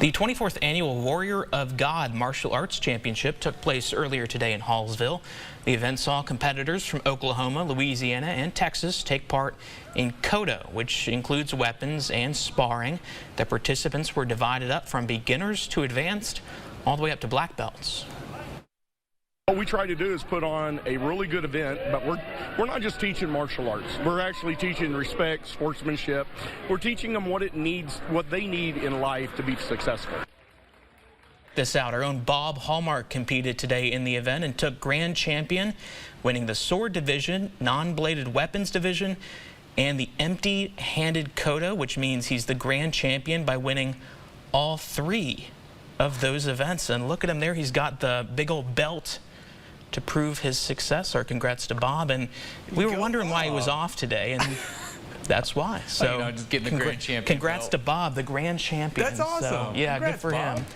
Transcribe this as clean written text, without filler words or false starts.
The 24th Annual Warrior of God Martial Arts Championship took place earlier today in Hallsville. The event saw competitors from Oklahoma, Louisiana, and Texas take part in Kodo, which includes weapons and sparring. The participants were divided up from beginners to advanced, all the way up to black belts. What we try to do is put on a really good event, but we're not just teaching martial arts. We're actually teaching respect, sportsmanship. We're teaching them what they need in life to be successful. This out, our own Bob Hallmark competed today in the event and took grand champion, winning the sword division, non-bladed weapons division, and the empty-handed Kodo, which means he's the grand champion by winning all three of those events. And look at him there, he's got the big old belt to prove his success. Our congrats to Bob, and we were wondering why he was off today, and that's why. So just getting the grand champion congrats belt. to Bob, the grand champion. That's awesome. So, yeah, congrats, good for Bob. him.